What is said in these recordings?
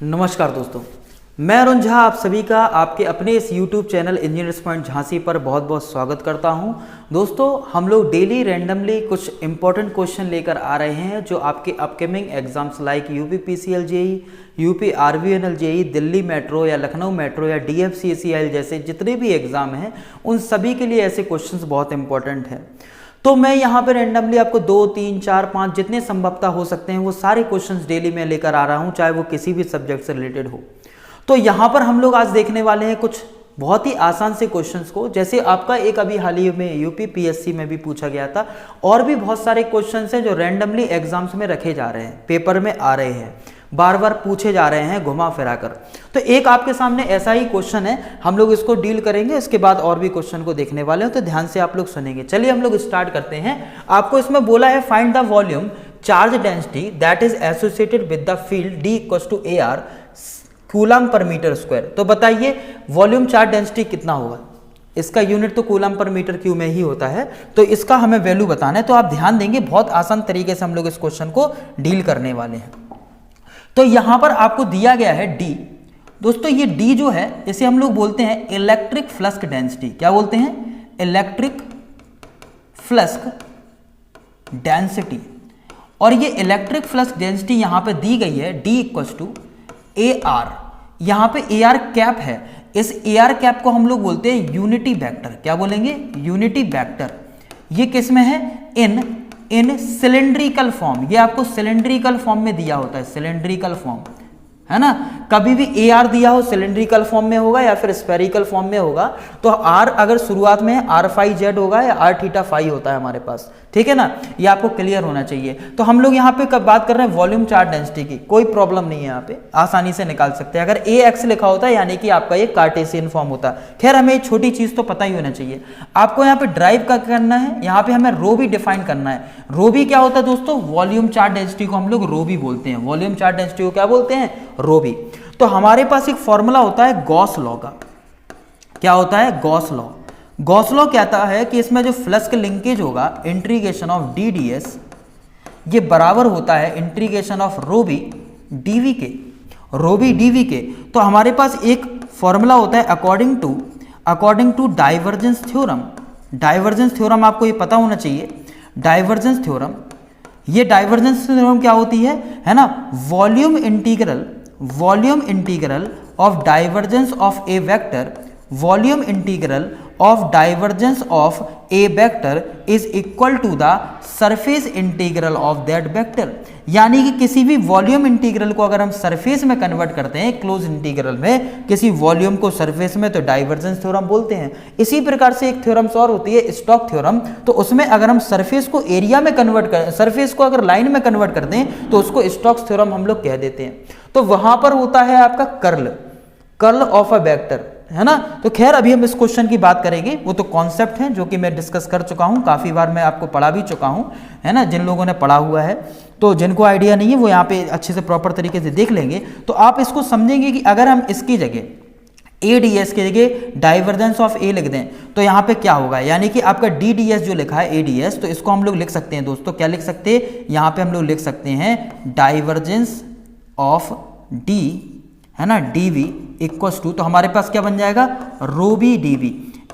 नमस्कार दोस्तों, मैं अरुण झा आप सभी का आपके अपने इस YouTube channel engineers point Jhansi पर बहुत बहुत स्वागत करता हूं। दोस्तों, हम लोग डेली रैंडमली कुछ इंपॉर्टेंट क्वेश्चन लेकर आ रहे हैं जो आपके upcoming exams like UP PCL JE, UP RVNL JE, Delhi metro या लखनऊ मेट्रो या DFCCIL जैसे जितने भी एग्जाम हैं उन सभी के लिए ऐसे क्वेश्चंस बहुत इंपॉर्टेंट हैं। तो मैं यहाँ पे रैंडमली आपको 2, 3, 4, 5 जितने संभवतः हो सकते हैं वो सारे क्वेश्चंस डेली में लेकर आ रहा हूँ, चाहे वो किसी भी सब्जेक्ट से रिलेटेड हो। तो यहाँ पर हम लोग आज देखने वाले हैं कुछ बहुत ही आसान से क्वेश्चंस को, जैसे आपका एक अभी हाल ही में यूपी PSC में भी पूछा गया था, और भी बहुत सारे क्वेश्चंस हैं जो रैंडमली एग्जाम्स में रखे जा रहे हैं, पेपर में आ रहे हैं, बार बार पूछे जा रहे हैं घुमा फिरा कर। तो एक आपके सामने ऐसा ही क्वेश्चन है, हम लोग इसको डील करेंगे, इसके बाद और भी क्वेश्चन को देखने वाले हैं, तो ध्यान से आप लोग सुनेंगे। चलिए हम लोग स्टार्ट करते हैं। आपको इसमें बोला है find the volume charge density that is associated with the field D = AR coulomb per metre square. तो बताइए वॉल्यूम चार्ज डेंसिटी कितना होगा? इसका यूनिट तो कूलम पर मीटर क्यूब में ही होता है, तो इसका हमें वैल्यू बताना है। तो आप ध्यान देंगे, बहुत आसान तरीके से हम लोग इस क्वेश्चन को डील करने वाले हैं। तो यहां पर आपको दिया गया है D। दोस्तों ये D जो है इसे हम लोग बोलते हैं इलेक्ट्रिक फ्लक्स डेंसिटी। क्या बोलते हैं? Electric flux density. और ये इलेक्ट्रिक फ्लक्स डेंसिटी यहां पे दी गई है D = AR। यहां पे AR कैप है, इस AR कैप को हम लोग बोलते हैं यूनिटी वेक्टर। क्या बोलेंगे? Unity vector. ये किस में है? इन सिलेंड्रिकल फॉर्म। ये आपको सिलेंड्रिकल फॉर्म में दिया होता है, सिलेंड्रिकल फॉर्म है ना। कभी भी AR दिया हो सिलेंड्रिकल फॉर्म में होगा या फिर स्फेरिकल फॉर्म में होगा। तो R अगर शुरुआत में R phi Z होगा या R थीटा phi होता है हमारे पास, ठीक है ना। ये आपको क्लियर होना चाहिए। तो हम लोग यहाँ पे कब बात कर रहे हैं वॉल्यूम चार्ज डेंसिटी की, कोई प्रॉब्लम नहीं है, यहाँ पे आसानी से निकाल सकते हैं। अगर AX लिखा होता है यानी कि आपका ये कार्टेशियन फॉर्म होता। खैर हमें एक छोटी चीज तो पता ही होना चाहिए। आपको यहाँ पे ड्राइव का करना है, यहाँ पे हमें रो भी डिफाइन करना है। रो भी क्या होता है दोस्तों? वॉल्यूम चार्ज डेंसिटी को हम लोग रो भी बोलते हैं। वॉल्यूम चार्ज डेंसिटी को क्या बोलते हैं? रो भी। तो हमारे पास एक फॉर्मूला होता है गॉस लॉ का। क्या होता है? Gauss law. गॉस लॉ कहता है कि इसमें जो फ्लक्स लिंकेज होगा इंटीग्रेशन ऑफ DDS ये बराबर होता है integration of rho B dV के, रो बी dV के। तो हमारे पास एक फॉर्मूला होता है according to divergence theorem. Divergence theorem आपको ये पता होना चाहिए। डाइवर्जेंस थ्योरम, ये डाइवर्जेंस थ्योरम क्या होती है ना? Volume integral of divergence of a vector, volume integral of divergence of a vector is equal to the surface integral of that vector। यानी कि किसी भी वॉल्यूम इंटीग्रल को अगर हम सरफेस में कन्वर्ट करते हैं, क्लोज इंटीग्रल में किसी वॉल्यूम को सरफेस में, तो डाइवर्जेंस थ्योरम बोलते हैं। इसी प्रकार से एक थ्योरम और होती है स्टोक्स थ्योरम। तो उसमें अगर हम सरफेस को एरिया में कन्वर्ट कर, सरफेस को अगर लाइन में कन्वर्ट कर दें तो उसको स्टोक्स थ्योरम हम लोग कह देते हैं। तो वहां पर होता है आपका कर्ल ऑफ अ वेक्टर, है ना। तो खैर अभी हम इस क्वेश्चन की बात करेंगे, वो तो कॉन्सेप्ट है जो कि मैं डिस्कस कर चुका हूं, काफी बार मैं आपको पढ़ा भी चुका हूं, है ना। जिन लोगों ने पढ़ा हुआ है, तो जिनको आइडिया नहीं है वो यहाँ पे अच्छे से प्रॉपर तरीके से देख लेंगे। तो आप इसको समझेंगे कि अगर हम इसकी जगह ADS की जगह डाइवर्जेंस ऑफ A लिख दें तो यहाँ पे क्या होगा, यानी कि आपका DDS जो लिखा है ADS, तो इसको हम लोग लिख सकते हैं दोस्तों। क्या लिख सकते हैं? यहाँ पे हम लोग लिख सकते हैं डाइवर्जेंस ऑफ D, है ना, DV = तो हमारे पास क्या बन जाएगा? रो बी DV।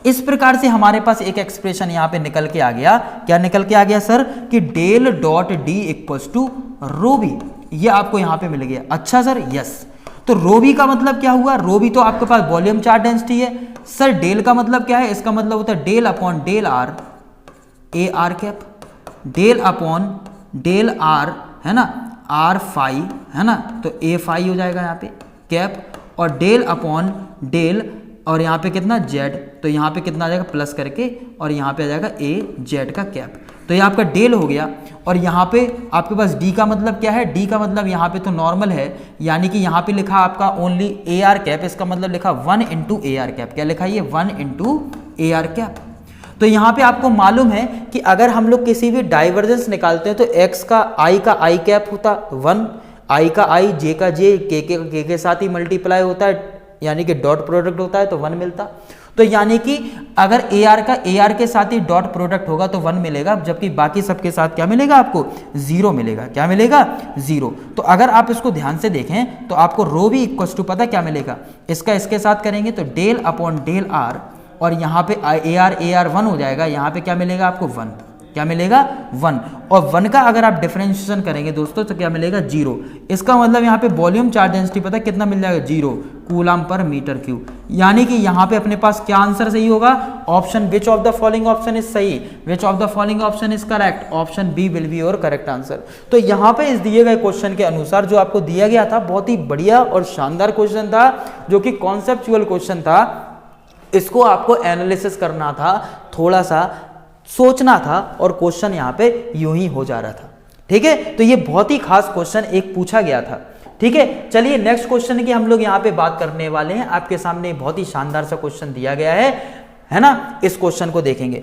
इस प्रकार से हमारे पास एक एक्सप्रेशन यहाँ पे निकल के आ गया। क्या निकल के आ गया सर? कि डेल डॉट D = रो बी। ये आपको यहाँ पे मिल गया। अच्छा सर, यस। तो रो बी का मतलब क्या हुआ? रो बी तो आपके पास वॉल्यूम चार्ज डेंसिटी है। सर डेल का मतलब क्या है? इसका मतलब होता है del upon del R, AR cap, del upon del R, है ना, R phi, है ना। तो A phi हो जाएगा यहाँ पे कैप, और डेल अपॉन डेल, और यहाँ पे कितना Z, तो यहाँ पे कितना आ जाएगा प्लस करके, और यहाँ पे आ जाएगा AZ का कैप। तो ये आपका डेल हो गया। और यहाँ पे आपके पास D का मतलब क्या है? D का मतलब यहाँ पे तो नॉर्मल है, यानी कि यहाँ पे लिखा आपका ओनली AR कैप, इसका मतलब लिखा 1 × AR कैप। क्या लिखा है? ये 1 × AR कैप। तो यहाँ पे आपको मालूम है कि अगर हम लोग किसी भी डाइवर्जेंस निकालते हैं तो X का I कैप होता 1, I का I, J का J, K के साथ ही मल्टीप्लाई होता है, यानी कि डॉट प्रोडक्ट होता है तो 1 मिलता। तो यानी कि अगर AR का AR के साथ ही डॉट प्रोडक्ट होगा तो 1 मिलेगा, जबकि बाकी सबके साथ क्या मिलेगा आपको 0 मिलेगा। क्या मिलेगा 0। तो अगर आप इसको ध्यान से देखें तो आपको रो भी इक्वल टू पता क्या मिलेगा, इसका इसके साथ करेंगे तो डेल अपॉन डेल आर, और यहाँ पे AR 1 हो जाएगा, यहाँ पे क्या मिलेगा आपको 1, क्या मिलेगा 1, और 1 का अगर आप डिफरेंशिएशन करेंगे दोस्तों तो क्या मिलेगा 0। इसका मतलब यहाँ पे वॉल्यूम चार्ज डेंसिटी पता कितना मिल जाएगा 0 कूलम पर मीटर क्यूब। यानी कि यहाँ पे अपने पास क्या आंसर सही होगा, option which of the following option is सही, which of the following option is correct, option B will be your correct answer. तो यहाँ पे इस दिए गए क्वेश्चन के अनुसार जो आपको दिया गया था बहुत ही बढ़िया और शानदार क्वेश्चन था, जो कि कॉन्सेप्चुअल क्वेश्चन था। इसको आपको एनालिसिस करना था, थोड़ा सा सोचना था, और क्वेश्चन यहाँ पे यूं ही हो जा रहा था। ठीक है, तो ये बहुत ही खास क्वेश्चन एक पूछा गया था। ठीक है, चलिए नेक्स्ट क्वेश्चन की हम लोग यहाँ पे बात करने वाले हैं। आपके सामने बहुत ही शानदार सा क्वेश्चन दिया गया है ना। इस क्वेश्चन को देखेंगे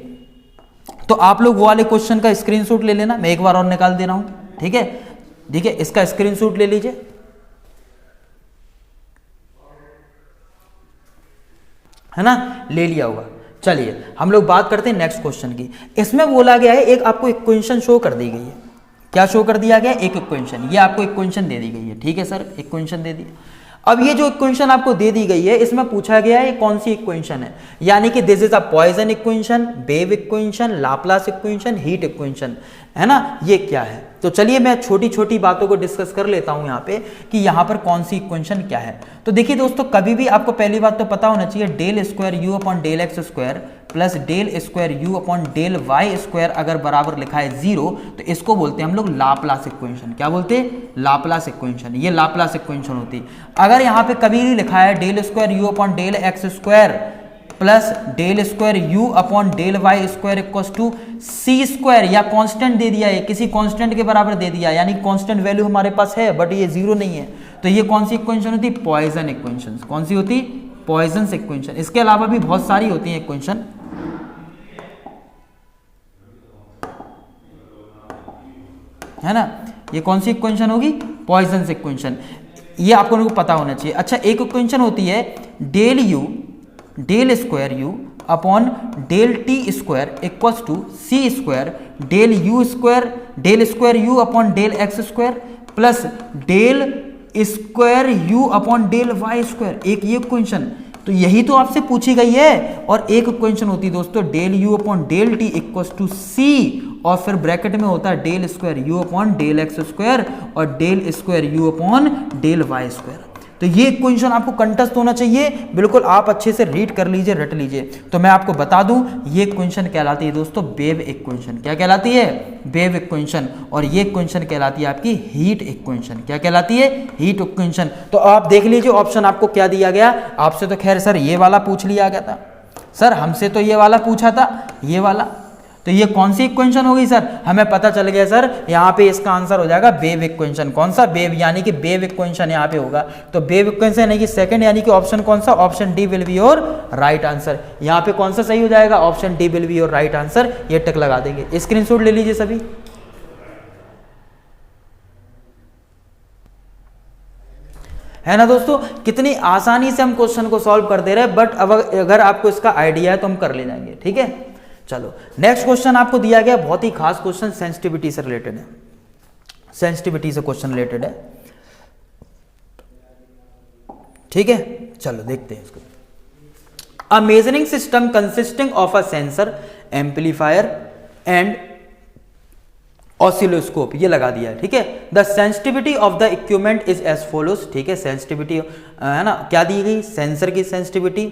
तो आप लोग वो वाले क्वेश्चन का स्क्रीनशॉट ले लेना, मैं एक बार और निकाल दे रहा हूं। ठीक है, ठीक है, इसका स्क्रीनशॉट ले लीजिए। है ना, ले लिया होगा। चलिए हम लोग बात करते हैं नेक्स्ट क्वेश्चन की। इसमें बोला गया है, एक आपको इक्वेशन शो कर दी गई है। क्या शो कर दिया गया, एक इक्वेशन, ये आपको इक्वेशन दे दी गई है। ठीक है सर, इक्वेशन दे दी। अब ये जो इक्वेशन आपको दे दी गई है, इसमें पूछा गया है कौन सी इक्वेशन है, यानी कि this is a Poisson equation, wave equation, Laplace equation, heat equation, है ना, ये क्या है। तो चलिए मैं छोटी छोटी बातों को डिस्कस कर लेता हूं यहाँ पे कि यहाँ पर कौन सी इक्वेशन क्या है। तो देखिए दोस्तों, कभी भी आपको पहली बात तो पता होना चाहिए, del square u upon del x square plus del square u upon del y square अगर बराबर लिखा है 0, तो इसको बोलते हैं हम लोग लाप्लास इक्वेशन। क्या बोलते हैं, लाप्लास इक्वेशन। ये लाप्लास इक्वेशन होती है। अगर यहाँ पे कभी नहीं लिखा है del square u upon del x square plus del square u upon del y square equal to c square, या कांस्टेंट दे दिया है, किसी कांस्टेंट के बराबर दे दिया, यानी कांस्टेंट वैल्यू हमारे पास है बट ये 0 नहीं है, तो ये कौन सी इक्वेशन होती है, पॉइजन इक्वेशन। कौन सी होती, पॉइजन इक्वेशन। इसके अलावा भी बहुत सारी होती है इक्वेशन, है ना। ये कौन सी इक्वेशन होगी, पॉइजन इक्वेशन। ये आपको लोगों को पता होना चाहिए। अच्छा, एक इक्वेशन होती है del u del square u upon del t square equals to c square del u square del square u upon del x square plus del square u upon del y square. एक ये equation, तो यही तो आपसे पूछी गई है। और एक इक्वेशन होती है दोस्तों del u upon del t equals to c, और फिर ब्रैकेट में होता है del square u upon del x square और del square u upon del y square. तो ये इक्वेशन आपको कंठस्थ होना चाहिए, बिल्कुल आप अच्छे से रीड कर लीजिए, रट लीजिए। तो मैं आपको बता दूं, ये इक्वेशन कहलाती है दोस्तों वेव इक्वेशन। क्या कहलाती है, वेव इक्वेशन। और ये इक्वेशन कहलाती है आपकी हीट इक्वेशन। क्या कहलाती है, हीट इक्वेशन। तो आप देख लीजिए ऑप्शन आपको क्या दिया गया। आपसे तो खैर सर ये वाला पूछ लिया गया था, सर हमसे तो ये वाला पूछा था, ये वाला। तो ये कौन सी इक्वेशन होगी सर, हमें पता चल गया सर, यहाँ पे इसका आंसर हो जाएगा वेव इक्वेशन। कौन सा, वेव, यानी कि वेव इक्वेशन यहाँ पे होगा। तो वेव इक्वेशन यानी कि सेकंड, यानी कि ऑप्शन कौन सा, option D will be your right answer. यहाँ पे कौन सा सही हो जाएगा, option D will be your right answer. ये टिक लगा देंगे, स्क्रीनशॉट ले लीजिए सभी। है ना दोस्तों, कितनी आसानी से हम क्वेश्चन को सॉल्व कर दे रहे हैं, बट अब अगर आपको इसका आइडिया है तो हम कर ले जाएंगे। ठीक है, चलो नेक्स्ट क्वेश्चन आपको दिया गया, बहुत ही खास क्वेश्चन, सेंसिटिविटी से रिलेटेड है। सेंसिटिविटी से क्वेश्चन रिलेटेड है। ठीक है, चलो देखते हैं इसको। A measuring system consisting of a sensor, amplifier and oscilloscope, ये लगा दिया है। ठीक है, the sensitivity of the equipment is as follows. ठीक है, सेंसिटिविटी है ना, क्या दी गई, सेंसर की सेंसिटिविटी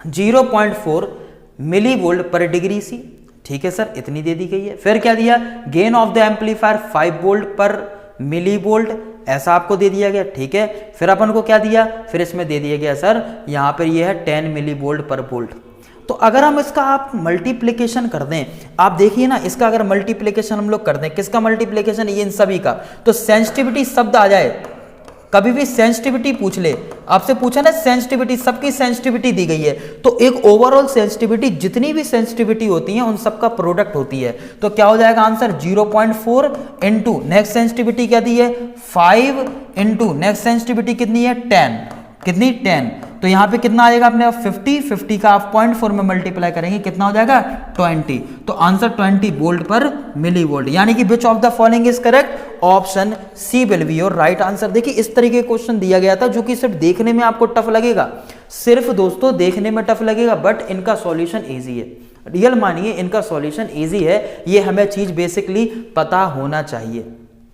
0.4 मिली वोल्ट पर डिग्री सी। ठीक है सर, इतनी दे दी गई है। फिर क्या दिया, gain of the amplifier 5 volt पर मिली वोल्ट, ऐसा आपको दे दिया गया। ठीक है, फिर अपन को क्या दिया, फिर इसमें दे दिया गया सर, यहां पर ये है 10 मिली वोल्ट पर वोल्ट। तो अगर हम इसका आप मल्टीप्लिकेशन कर दें, आप देखिए ना, इसका अगर मल्टीप्लिकेशन हम लोग कर दें, किसका मल्टीप्लिकेशन, ये इन सभी का, तो सेंसिटिविटी शब्द आ जाए। कभी भी सेंसिटिविटी पूछ ले, आपसे पूछा ना सेंसिटिविटी, सबकी सेंसिटिविटी दी गई है, तो एक ओवरऑल सेंसिटिविटी, जितनी भी सेंसिटिविटी होती है उन सबका प्रोडक्ट होती है। तो क्या हो जाएगा आंसर, 0.4 इंटू नेक्स्ट सेंसिटिविटी क्या दी है 5 इंटू नेक्स्ट सेंसिटिविटी कितनी है 10, कितनी 10, तो यहाँ पे कितना आएगा अपने 50 का आप 0.4 में मल्टीप्लाई करेंगे कितना हो जाएगा 20। तो आंसर 20 वोल्ट पर मिली वोल्ट, यानी कि which of the following is correct, option c will be your right answer. देखिए इस तरीके का क्वेश्चन दिया गया था जो कि सिर्फ देखने में आपको टफ लगेगा, सिर्फ दोस्तों देखने में टफ लगेगा, बट इनका सॉल्यूशन इजी है। रियल मानिए इनका सॉल्यूशन इजी है, ये हमें चीज बेसिकली पता होना चाहिए,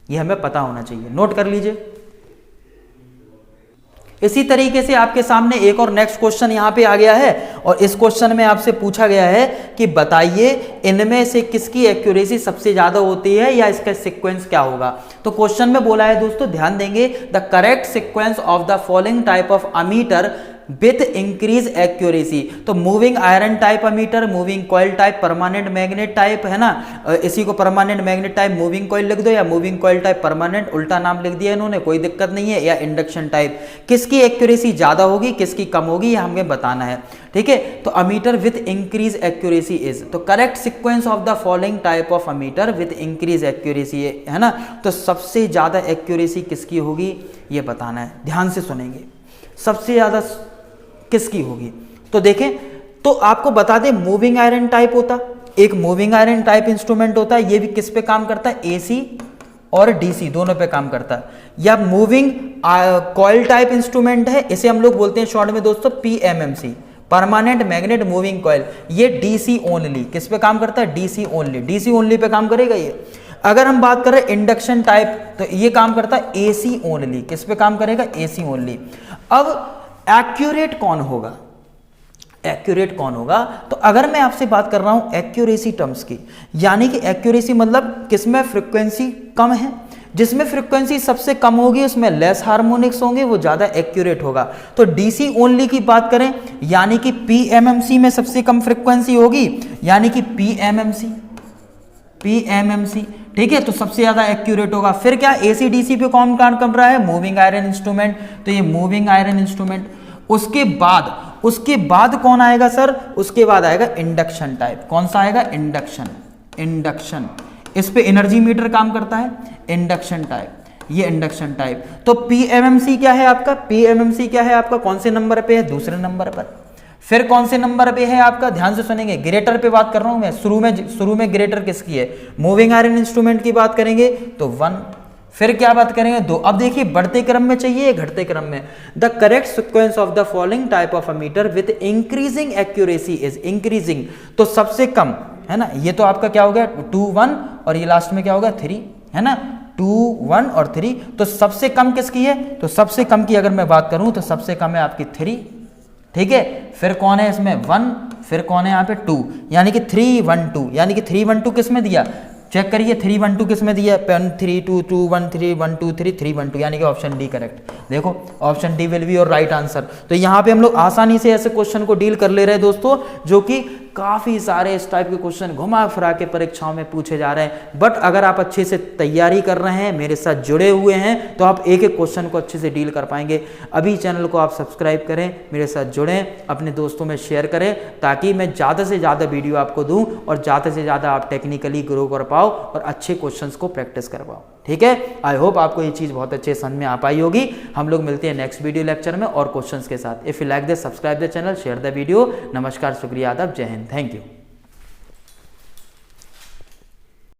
ये हमें पता होना चाहिए, नोट कर लीजिए। इसी तरीके से आपके सामने एक और नेक्स्ट क्वेश्चन यहां पे आ गया है और इस क्वेश्चन में आपसे पूछा गया है कि बताइए इनमें से किसकी एक्यूरेसी सबसे ज्यादा होती है या इसका सीक्वेंस क्या होगा। तो क्वेश्चन में बोला है दोस्तों, ध्यान देंगे, the correct sequence of the following type of ammeter with increase accuracy. तो moving iron type ammeter, moving coil type, permanent magnet type, है ना, इसी को permanent magnet type moving coil लिख दो या मूविंग कॉइल टाइप परमानेंट, उल्टा नाम लिख दिया इन्होंने, कोई दिक्कत नहीं है, या इंडक्शन टाइप। किसकी एक्यूरेसी ज्यादा होगी किसकी कम होगी ये हमें बताना है, ठीक है। तो ammeter with increase accuracy is, तो correct sequence of the following type of ammeter with increase accuracy है ना, तो सबसे ज्यादा एक्यूरेसी किसकी होगी ये बताना है, ध्यान से सुनेंगे, सबसे ज्यादा किसकी होगी। तो देखें, तो आपको बता दें मूविंग आयरन टाइप होता, एक मूविंग आयरन टाइप इंस्ट्रूमेंट होता है, ये भी किस पे काम करता है, एसी और डीसी दोनों पे काम करता है। या मूविंग कॉइल टाइप इंस्ट्रूमेंट है, इसे हम लोग बोलते हैं शॉर्ट में दोस्तों PMMC, permanent magnet moving coil, ये डीसी ओनली, किस पे काम करता है, DC only, DC only pay काम करेगा ये। अगर हम बात करें इंडक्शन टाइप तो ये काम करता है एसी ओनली, किस पे काम करेगा, एसी ओनली। अब एक्यूरेट कौन होगा, एक्यूरेट कौन होगा, तो अगर मैं आपसे बात कर रहा हूं एक्यूरेसी टर्म्स की, यानी कि एक्यूरेसी मतलब किसमें फ्रीक्वेंसी कम है, जिसमें फ्रीक्वेंसी सबसे कम होगी उसमें लेस हार्मोनिक्स होंगे, वो ज्यादा एक्यूरेट होगा। तो डीसी ओनली की बात करें यानी कि पीएमएमसी में सबसे कम फ्रीक्वेंसी होगी, यानी कि पीएमएमसी, ठीक है, तो सबसे ज्यादा एक्यूरेट होगा। फिर क्या एसी डीसी पे कौन काम कर रहा है, मूविंग आयरन इंस्ट्रूमेंट, तो ये मूविंग आयरन इंस्ट्रूमेंट। उसके बाद कौन आएगा सर, उसके बाद आएगा इंडक्शन टाइप, कौन सा आएगा, इंडक्शन, इस पे एनर्जी मीटर काम करता है, इंडक्शन टाइप, ये इंडक्शन टाइप। तो पीएमएमसी क्या है आपका, पीएमएमसी क्या है आपका, कौन से नंबर पे है, दूसरे नंबर पर। फिर कौन से नंबर पे है आपका, ध्यान से सुनेंगे, ग्रेटर पे बात कर रहा हूं मैं, शुरू में ग्रेटर किसकी है, मूविंग आयरन इंस्ट्रूमेंट की बात करेंगे तो 1, फिर क्या बात करेंगे 2। अब देखिए बढ़ते क्रम में चाहिए घटते क्रम में, the correct sequence of the following type of ammeter with increasing accuracy is, increasing तो सबसे कम, है ना, ये तो आपका क्या हो गया 2 1 और ये लास्ट में क्या होगा 3, है ना, 2 1 और 3। तो सबसे कम किसकी है, तो सबसे कम की अगर मैं बात करूं तो सबसे कम है आपकी 3, ठीक है। फिर कौन है इसमें 1, फिर कौन है यहाँ पे 2, यानी कि 3 1 2, यानी कि 3 1 2 किस में दिया, चेक करिए 3 1 2 किस में दिया, 1 3 2 2 1 3 1 2 3 3 1 2, यानी कि ऑप्शन डी करेक्ट। देखो option D will be your right answer. तो यहाँ पे हम लोग आसानी से ऐसे क्वेश्चन को डील कर ले रहे हैं दोस्तों, जो कि काफी सारे इस टाइप के क्वेश्चन घुमा फिरा के परीक्षाओं में पूछे जा रहे हैं। बट अगर आप अच्छे से तैयारी कर रहे हैं, मेरे साथ जुड़े हुए हैं, तो आप एक एक क्वेश्चन को अच्छे से डील कर पाएंगे। अभी चैनल को आप सब्सक्राइब करें, मेरे साथ जुड़ें, अपने दोस्तों में शेयर करें, ताकि मैं ज़्यादा से ज़्यादा वीडियो आपको दूं और ज़्यादा से ज़्यादा आप टेक्निकली ग्रो कर पाओ और अच्छे क्वेश्चंस को प्रैक्टिस कर पाओ, ठीक है। आई होप आपको ये चीज़ बहुत अच्छे समझ में आ पाई होगी। हम लोग मिलते हैं नेक्स्ट वीडियो लेक्चर में और क्वेश्चंस के साथ। If you like this, subscribe the channel, share the video. नमस्कार, शुक्रिया, आदाब, जय हिंद, थैंक यू।